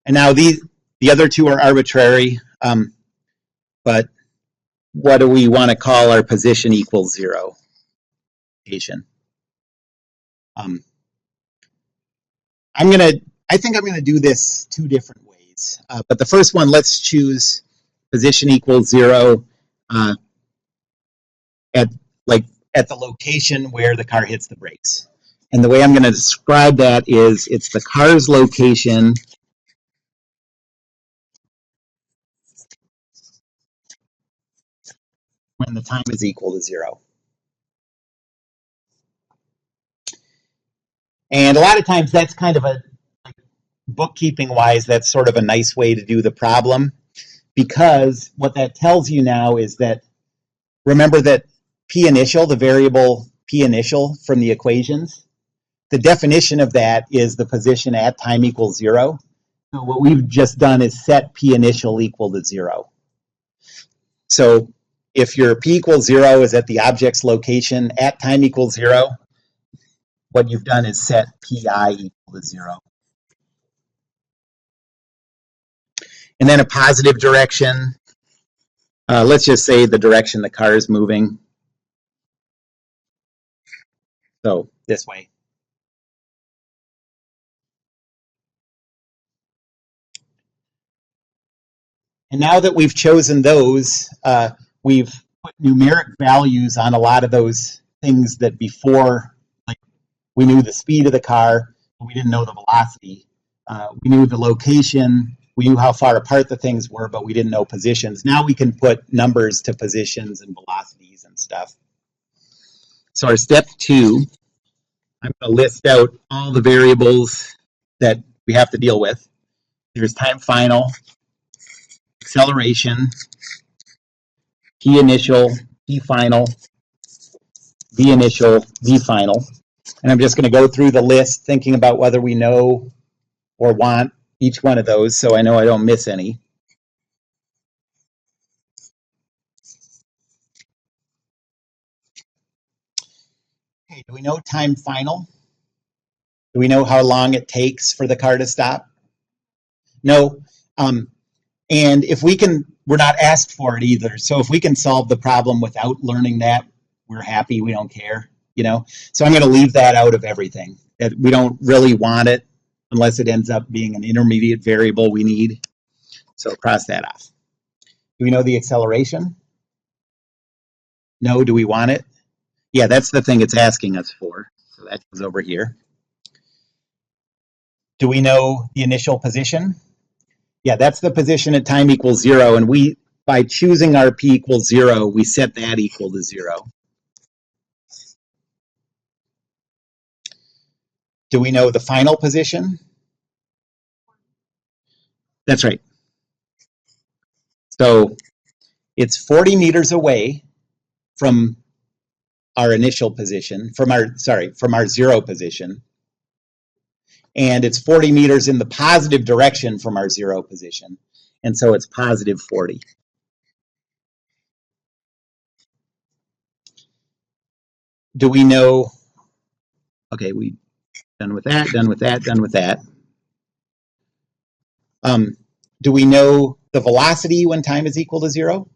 And now the other two are arbitrary, but what do we want to call our position equals 0 location? I think I'm gonna do this two different ways. But the first one, let's choose position equals 0 at the location where the car hits the brakes. And the way I'm going to describe that is it's the car's location when the time is equal to 0. And a lot of times that's kind of a, bookkeeping wise, that's sort of a nice way to do the problem, because what that tells you now is that, remember that P initial, the variable P initial from the equations, the definition of that is the position at time equals 0. So what we've just done is set P initial equal to 0. So if your P equals 0 is at the object's location at time equals 0, what you've done is set PI equal to 0. And then a positive direction, let's just say the direction the car is moving. So this way. And now that we've chosen those, we've put numeric values on a lot of those things that before, like we knew the speed of the car, but we didn't know the velocity. We knew the location, we knew how far apart the things were, but we didn't know positions. Now we can put numbers to positions and velocities and stuff. So our step 2, I'm going to list out all the variables that we have to deal with. There's time final, acceleration, P initial, P final, V initial, V final. And I'm just going to go through the list thinking about whether we know or want each one of those so I know I don't miss any. Okay, do we know time final? Do we know how long it takes for the car to stop? No. And if we can, we're not asked for it either. So if we can solve the problem without learning that, we're happy, we don't care, you know? So I'm going to leave that out of everything. We don't really want it unless it ends up being an intermediate variable we need. So cross that off. Do we know the acceleration? No. Do we want it? Yeah, that's the thing it's asking us for. So that goes over here. Do we know the initial position? Yeah, that's the position at time equals 0. And we, by choosing our P equals 0, we set that equal to 0. Do we know the final position? That's right. So it's 40 meters away from our initial position, from our 0 position. And it's 40 meters in the positive direction from our 0 position. And so it's positive 40. Do we know, okay, we done with that, done with that, done with that. Do we know the velocity when time is equal to 0?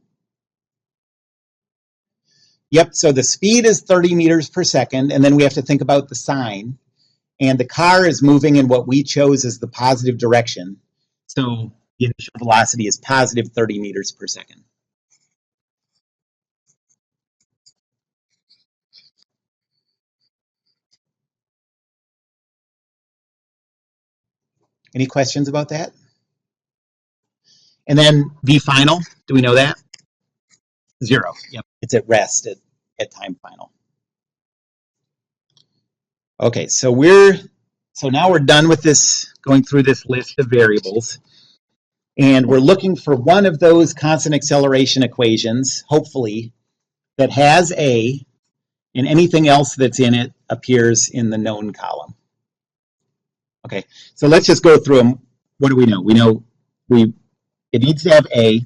Yep, so the speed is 30 meters per second, and then we have to think about the sign. And the car is moving in what we chose as the positive direction. So the initial velocity is positive 30 meters per second. Any questions about that? And then V final, do we know that? 0. Yep, it's at rest at time final. Okay, so now we're done with this, going through this list of variables. And we're looking for one of those constant acceleration equations, hopefully, that has A, and anything else that's in it appears in the known column. Okay, so let's just go through them. What do we know? We know it needs to have A,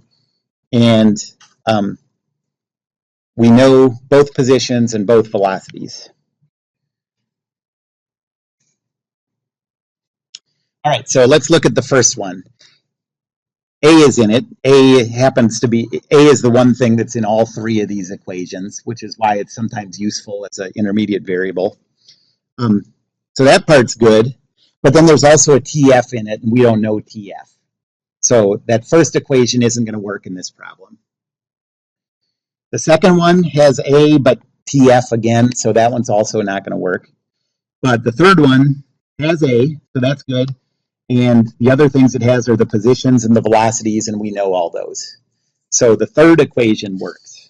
and we know both positions and both velocities. All right, so let's look at the first one. A is in it. A is the one thing that's in all three of these equations, which is why it's sometimes useful as an intermediate variable. So that part's good, but then there's also a TF in it, and we don't know TF. So that first equation isn't going to work in this problem. The second one has A, but TF again, so that one's also not going to work. But the third one has A, so that's good. And the other things it has are the positions and the velocities, and we know all those. So the third equation works.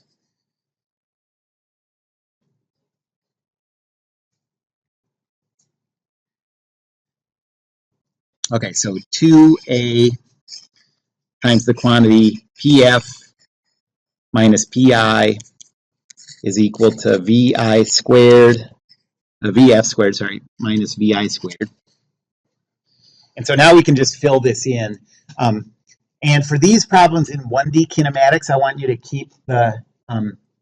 Okay, so 2A times the quantity PF minus PI is equal to VI squared, VF squared, sorry, minus VI squared. And so now we can just fill this in. And for these problems in 1D kinematics, I want you to keep the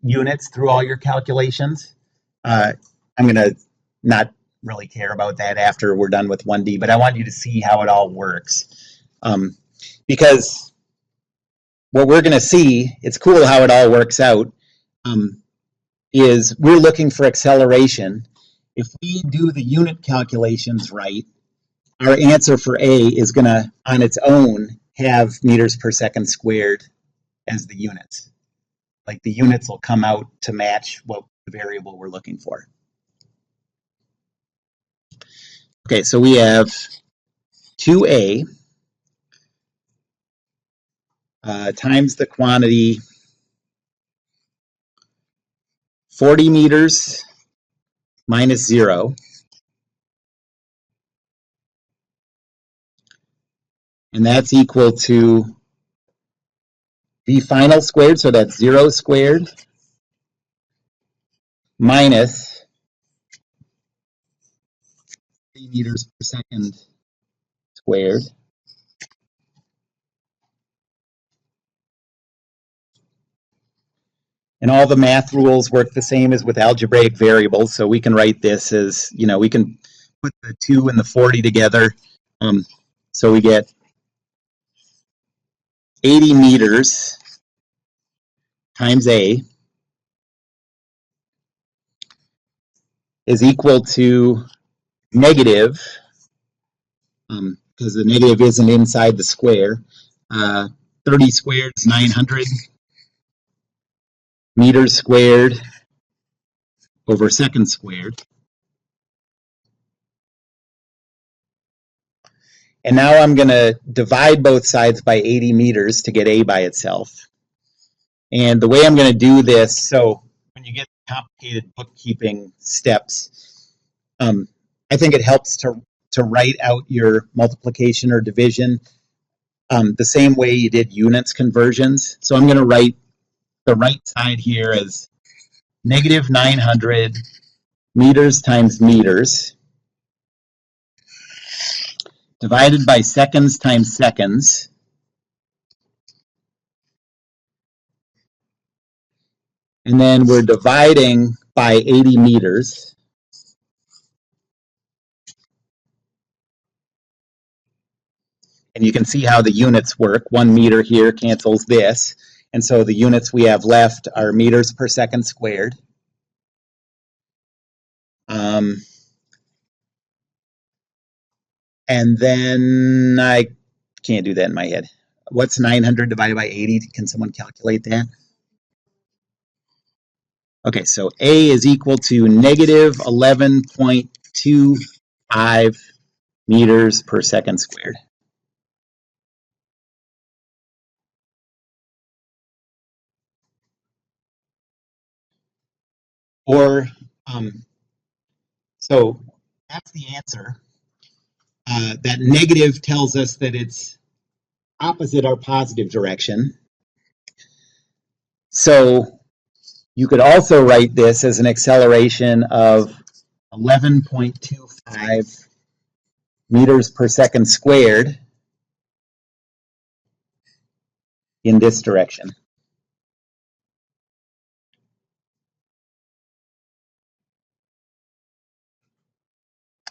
units through all your calculations. I'm going to not really care about that after we're done with 1D, but I want you to see how it all works. Because what we're going to see, it's cool how it all works out, is we're looking for acceleration. If we do the unit calculations right, our answer for A is going to, on its own, have meters per second squared as the units. Like the units will come out to match what the variable we're looking for. Okay, so we have 2A times the quantity 40 meters minus 0. And that's equal to V final squared, so that's 0 squared, minus 3 meters per second squared. And all the math rules work the same as with algebraic variables, so we can write this as, we can put the 2 and the 40 together. So we get 80 meters times A is equal to negative, because the negative isn't inside the square, 30 squared is 900 meters squared over second squared. And now I'm going to divide both sides by 80 meters to get A by itself. And the way I'm going to do this, so when you get complicated bookkeeping steps, I think it helps to write out your multiplication or division the same way you did units conversions. So I'm going to write the right side here as negative 900 meters times meters divided by seconds times seconds. And then we're dividing by 80 meters. And you can see how the units work. 1 meter here cancels this. And so the units we have left are meters per second squared. And then I can't do that in my head. What's 900 divided by 80? Can someone calculate that? Okay, so A is equal to negative 11.25 meters per second squared. Or, so that's the answer. That negative tells us that it's opposite our positive direction. So you could also write this as an acceleration of 11.25 meters per second squared in this direction.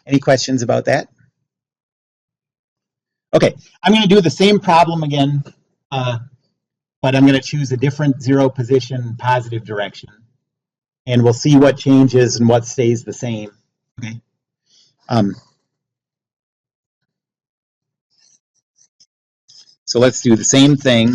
Any questions about that? Okay, I'm going to do the same problem again, but I'm going to choose a different zero position positive direction. And we'll see what changes and what stays the same. Okay. So let's do the same thing.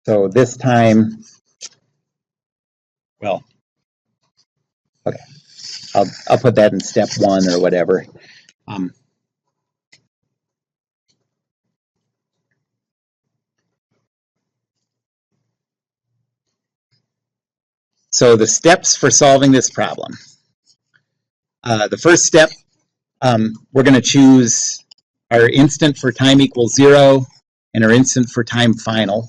So this time, well, okay, I'll put that in step 1 or whatever. So the steps for solving this problem. The first step, we're going to choose our instant for time equals 0 and our instant for time final.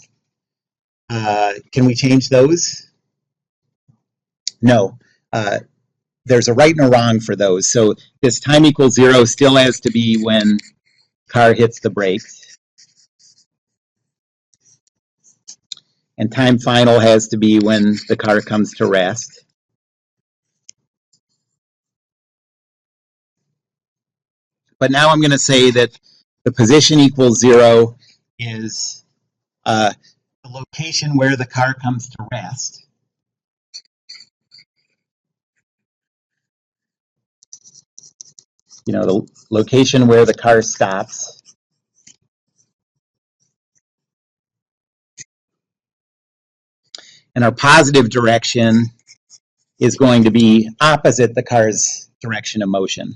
Can we change those? No. There's a right and a wrong for those. So this time equals 0 still has to be when car hits the brakes. And time final has to be when the car comes to rest. But now I'm going to say that the position equals 0 is the location where the car comes to rest. You know, the location where the car stops. And our positive direction is going to be opposite the car's direction of motion.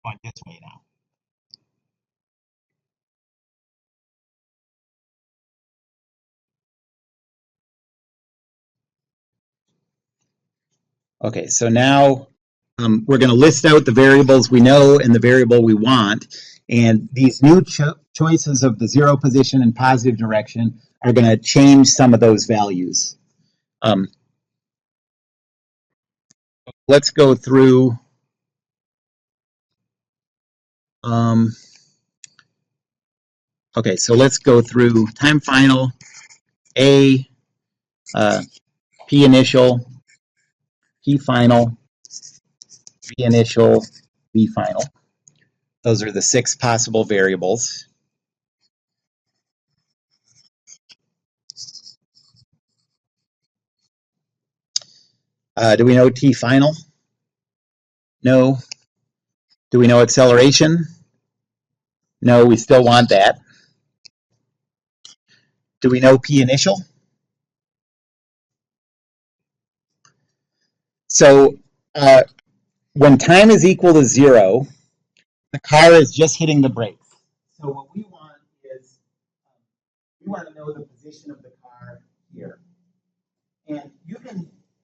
Going this way now. Okay, so now we're going to list out the variables we know and the variable we want. And these new choices of the zero position and positive direction are going to change some of those values. Let's go through. Okay, so let's go through time final, A, P initial, P final, V initial, V final. Those are the 6 possible variables. Do we know T final? No. Do we know acceleration? No, we still want that. Do we know P initial? So when time is equal to 0, the car is just hitting the brakes. So what we want is, we want to know the position of the car here. And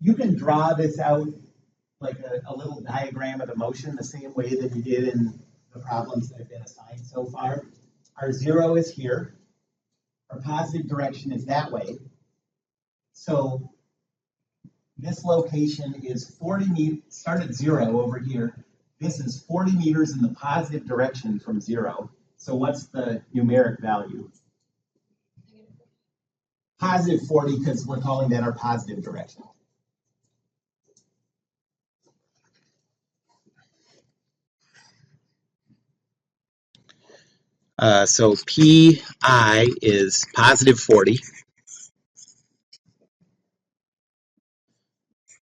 you can draw this out like a little diagram of the motion the same way that you did in the problems that have been assigned so far. Our 0 is here. Our positive direction is that way. So this location is 40 meters, start at 0 over here. This is 40 meters in the positive direction from 0. So what's the numeric value? Positive 40, because we're calling that our positive direction. So Pi is positive 40.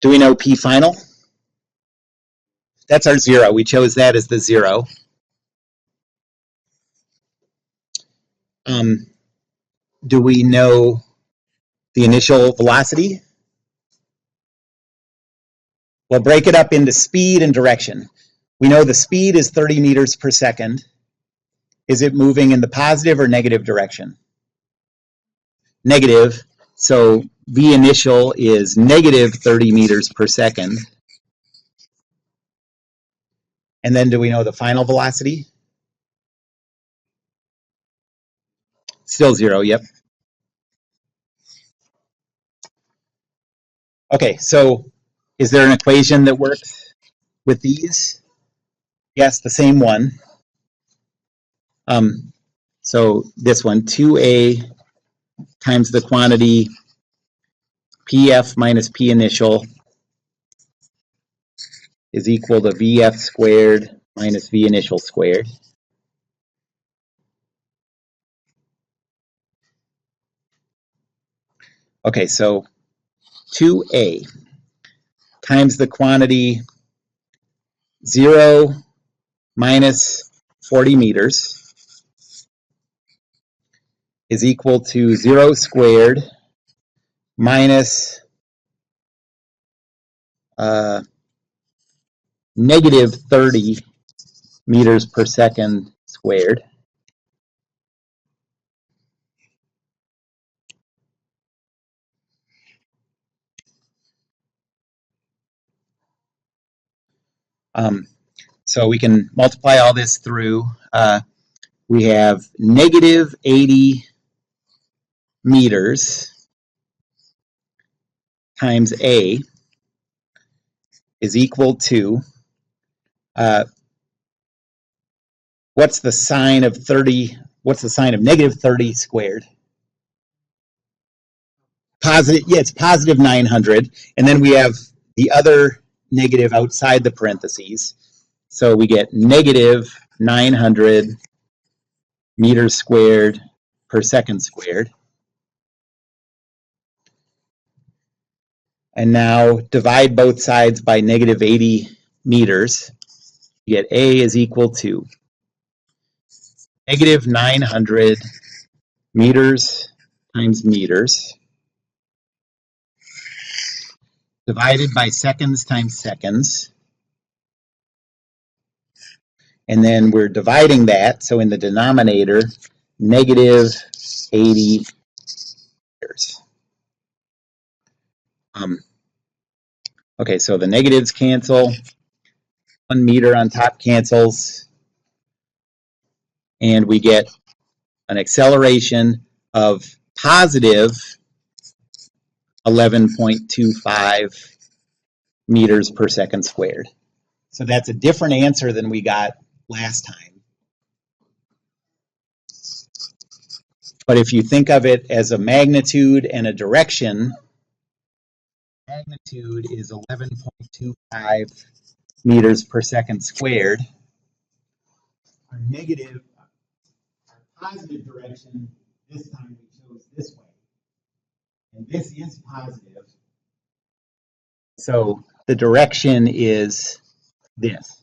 Do we know P final? That's our 0. We chose that as the 0. Do we know the initial velocity? We'll break it up into speed and direction. We know the speed is 30 meters per second. Is it moving in the positive or negative direction? Negative. So V initial is negative 30 meters per second. And then do we know the final velocity? Still 0, yep. Okay, so is there an equation that works with these? Yes, the same one. So this one, 2A times the quantity PF minus P initial is equal to VF squared minus V initial squared. Okay, so 2A times the quantity 0 minus 40 meters is equal to 0 squared minus negative 30 meters per second squared. So we can multiply all this through. We have negative 80 meters times A is equal to, what's the sign of 30, what's the sign of negative 30 squared? Positive, yeah, it's positive 900. And then we have the other negative outside the parentheses. So we get negative 900 meters squared per second squared. And now divide both sides by negative 80 meters. You get A is equal to negative 900 meters times meters divided by seconds times seconds. And then we're dividing that, so in the denominator, negative 80 meters. Okay, so the negatives cancel. 1 meter on top cancels. And we get an acceleration of positive 11.25 meters per second squared. So that's a different answer than we got last time. But if you think of it as a magnitude and a direction, magnitude is 11.25 meters per second squared. Our negative, our positive direction, this time we chose this way. And this is positive. So the direction is this.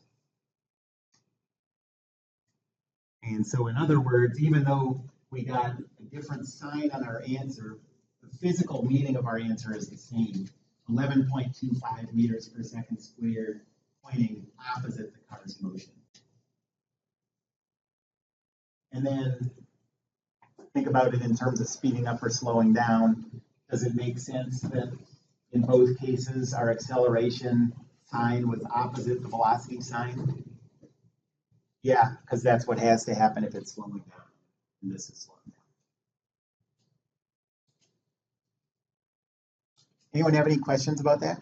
And so in other words, even though we got a different sign on our answer, the physical meaning of our answer is the same. 11.25 meters per second squared, pointing opposite the car's motion. And then think about it in terms of speeding up or slowing down. Does it make sense that in both cases our acceleration sign was opposite the velocity sign? Yeah, because that's what has to happen if it's slowing down. And this is slowing down. Anyone have any questions about that?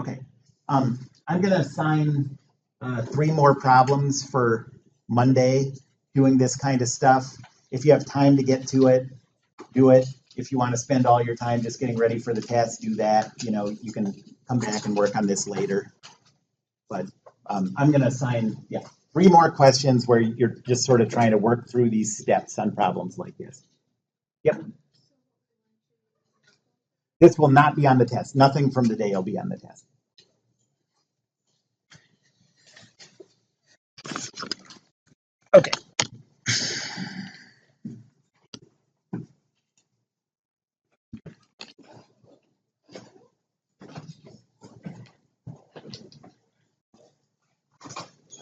Okay. I'm going to assign 3 more problems for Monday doing this kind of stuff. If you have time to get to it, do it. If you want to spend all your time just getting ready for the test, do that. You know, you can come back and work on this later. But I'm going to assign 3 more questions where you're just sort of trying to work through these steps on problems like this. Yep. This will not be on the test. Nothing from today will be on the test.